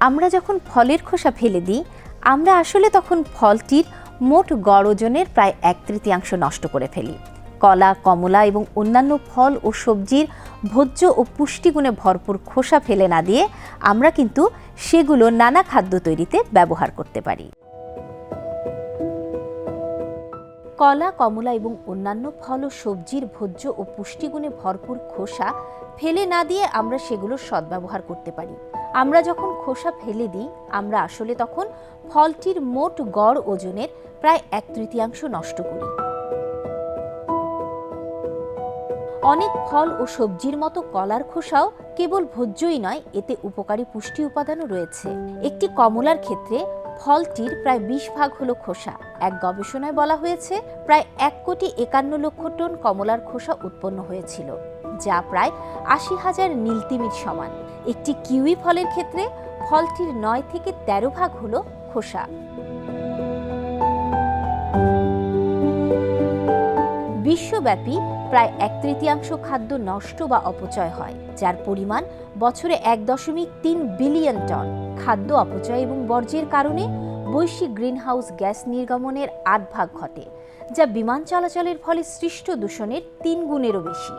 আমরা যখন ফলের খোসা ফেলে দিই, আমরা আসলে তখন ফলটির মোট গড় ওজনের প্রায় 1/3 নষ্ট করে ফেলি। কলা, কমলা এবং অন্যান্য ফল ও সবজির ভোজ্য ও পুষ্টিগুণে ভরপুর খোসা ফেলে না দিয়ে আমরা কিন্তু সেগুলো নানা খাদ্য তৈরিতে ব্যবহার করতে পারি। কলা, কমলা এবং অন্যান্য ফল ও সবজির ভোজ্য ও পুষ্টিগুণে ভরপুর খোসা ফেলে না দিয়ে আমরা সেগুলোর সদ্ব্যবহার করতে পারি। আমরা যখন খোসা ফেলে দিই, আমরা আসলে তখন ফলটির মোট গড় ওজনের প্রায় 1/3 নষ্ট করি। অনেক ফল ও সবজির মতো কলার খোসাও কেবল ভোজ্যই নয়, এতে উপকারী পুষ্টি উপাদানও রয়েছে। একটি কমলার ক্ষেত্রে ফলটির প্রায় 20 ভাগ হলো খোসা। এক গবেষণায় বলা হয়েছে প্রায় 1,51,00,000 টন কমলার খোসা উৎপন্ন হয়েছিল, যা প্রায় 80,000 নীলতিমির সমান। একটি কিউই ফলের ক্ষেত্রে ফলটির 9 থেকে 13 ভাগ হলো খোসা। বিশ্বব্যাপী প্রায় 1/3 খাদ্য নষ্ট বা অপচয় হয়, যার পরিমাণ বছরে 1.3 বিলিয়ন টন। খাদ্য অপচয় এবং বর্জ্যের কারণে বৈশ্বিক গ্রিনহাউস গ্যাস নির্গমনের 8 ভাগ ঘটে, যা বিমান চলাচলের ফলে সৃষ্ট দূষণের 3 গুণেরও বেশি।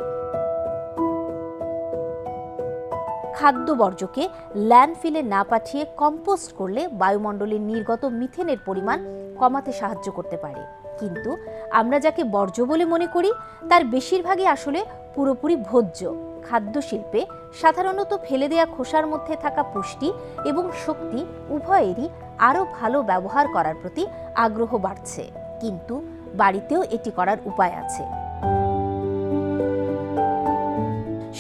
খাদ্য বর্জ্যকে ল্যান্ডফিলে না পাঠিয়ে কম্পোস্ট করলে বায়ুমণ্ডলে নির্গত মিথেনের পরিমাণ কমাতে সাহায্য করতে পারে। কিন্তু আমরা যাকে বর্জ্য বলে মনে করি, তার বেশিরভাগই আসলে পুরোপুরি ভোজ্য। খাদ্য শিল্পে সাধারণত ফেলে দেয়া খোসার মধ্যে থাকা পুষ্টি এবং শক্তি উভয়েরই আরও ভালো ব্যবহার করার প্রতি আগ্রহ বাড়ছে, কিন্তু বাড়িতেও এটি করার উপায় আছে।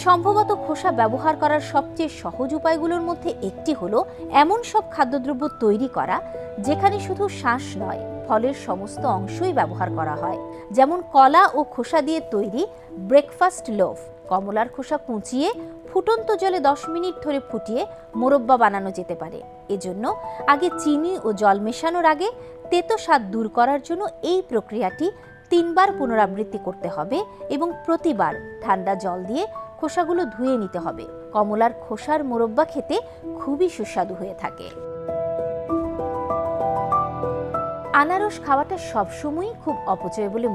সম্ভবত খোসা ব্যবহার করার সবচেয়ে সহজ উপায়গুলোর মধ্যে একটি হলো এমন সব খাদ্যদ্রব্য তৈরি করা যেখানে শুধু শাঁস নয়, ফলের সমস্ত অংশই ব্যবহার করা হয়। যেমন কলা ও খোসা দিয়ে তৈরি ব্রেকফাস্ট লোফ। কমলার খোসা কুঁচিয়ে ফুটন্ত জলে 10 মিনিট ধরে ফুটিয়ে মোরব্বা বানানো যেতে পারে। এজন্য আগে চিনি ও জল মেশানোর আগে তেতো স্বাদ দূর করার জন্য এই প্রক্রিয়াটি 3 বার পুনরাবৃত্তি করতে হবে এবং প্রতিবার ঠান্ডা জল দিয়ে খোসাগুলো ধুয়ে নিতে হবে। কমলার খোসার মোরব্বা খেতে খুবই সুস্বাদু হয়ে থাকে। আনারস খাওয়াটা সবসময়ই খুব অপচয় বলে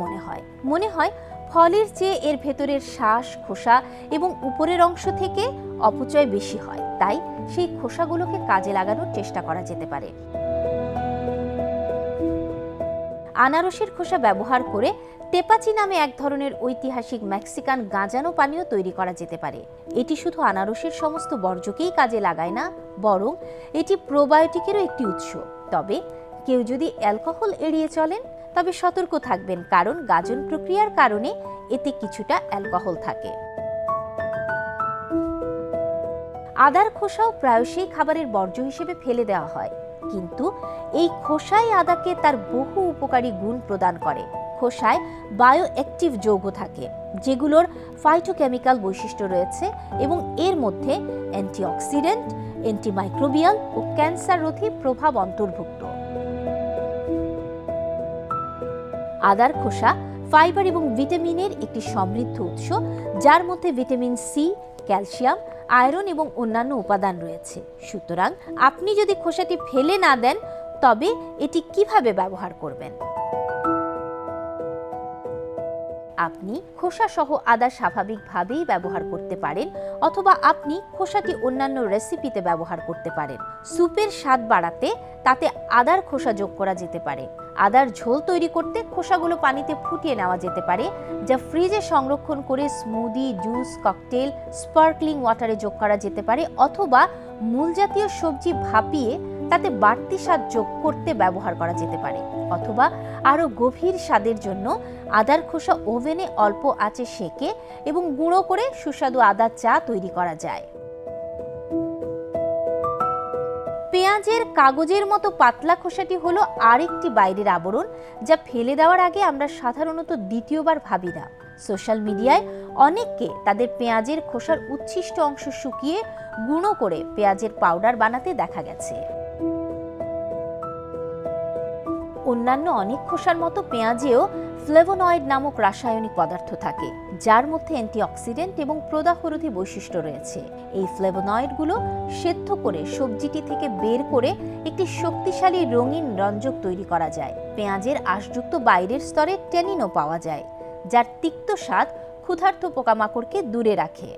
মনে হয় ফলের চেয়ে এর ভেতরের শাঁস, খোসা এবং উপরের অংশ থেকে অপচয় বেশি হয়, তাই সেই খোসাগুলোকে কাজে লাগানোর চেষ্টা করা যেতে পারে। আনারসের খোসা ব্যবহার করে তেপাচি নামে এক ধরনের ঐতিহাসিক মেক্সিকান গাঁজানো পানীয় তৈরি করা যেতে পারে। এটি শুধু আনারসের সমস্ত বর্জ্যকেই কাজে লাগায় না, বরং এটি প্রোবায়োটিকেরও একটি উৎস। তবে কেউ যদি অ্যালকোহল এড়িয়ে চলেন, তবে সতর্ক থাকবেন, কারণ গাজন প্রক্রিয়ার কারণে এতে কিছুটা অ্যালকোহল থাকে। আদার খোসাও প্রায়শই খাবারের বর্জ্য হিসেবে ফেলে দেওয়া হয়, কিন্তু এই খোসাই আদাকে তার বহু উপকারী গুণ প্রদান করে। খোসায় বায়ো অ্যাক্টিভ যৌগ থাকে, যেগুলোর ফাইটোকেমিক্যাল বৈশিষ্ট্য রয়েছে এবং এর মধ্যে অ্যান্টিঅক্সিডেন্ট, অ্যান্টিমাইক্রোবিয়াল ও ক্যান্সার রোধী প্রভাব অন্তর্ভুক্ত। আদার খোসা ফাইবার এবং ভিটামিনের একটি সমৃদ্ধ উৎস, যার মধ্যে ভিটামিন সি, ক্যালসিয়াম, আয়রন এবং অন্যান্য উপাদান রয়েছে। সুতরাং আপনি যদি খোসাটি ফেলে না দেন, তবে এটি কিভাবে ব্যবহার করবেন? আপনি খোসা সহ আদা স্বাভাবিকভাবেই ব্যবহার করতে পারেন, অথবা আপনি খোসাটি অন্যান্য রেসিপিতে ব্যবহার করতে পারেন। স্যুপের স্বাদ বাড়াতে তাতে আদার খোসা যোগ করা যেতে পারে। আদার ঝোল তৈরি করতে খোসাগুলো পানিতে ফুটিয়ে নেওয়া যেতে পারে, যা ফ্রিজে সংরক্ষণ করে স্মুদি, জুস, ককটেল, স্পার্কলিং ওয়াটারে যোগ করা যেতে পারে, অথবা মূল জাতীয় সবজি ভাপিয়ে তাতে বাড়তি স্বাদ যোগ করতে ব্যবহার করা যেতে পারে, অথবা আরও গভীর স্বাদের জন্য আদার খোসা ওভেনে অল্প আঁচে সেঁকে এবং গুঁড়ো করে সুস্বাদু আদা চা তৈরি করা যায়। পেঁয়াজের কাগজের মতো পাতলা খোসাটি হলো আরেকটি বাইরের আবরণ, যা ফেলে দেওয়ার আগে আমরা সাধারণত দ্বিতীয়বার ভাবি না। সোশ্যাল মিডিয়ায় অনেককে তাদের পেঁয়াজের খোসার উচ্ছিষ্ট অংশ শুকিয়ে গুঁড়ো করে পেঁয়াজের পাউডার বানাতে দেখা গেছে। অন্যান্য অনেক খোসার মতো পেঁয়াজেও ফ্লেভোনয়েড নামক রাসায়নিক পদার্থ থাকে, যার মধ্যে অ্যান্টিঅক্সিডেন্ট এবং প্রদাহরোধী বৈশিষ্ট্য রয়েছে। এই ফ্লেভোনয়েডগুলো সেদ্ধ করে সবজিটি থেকে বের করে একটি শক্তিশালী রঙিন রঞ্জক তৈরি করা যায়। পেঁয়াজের আঁশযুক্ত বাইরের স্তরে ট্যানিনও পাওয়া যায়, যার তিক্ত স্বাদ ক্ষুধার্ত পোকামাকড়কে দূরে রাখে।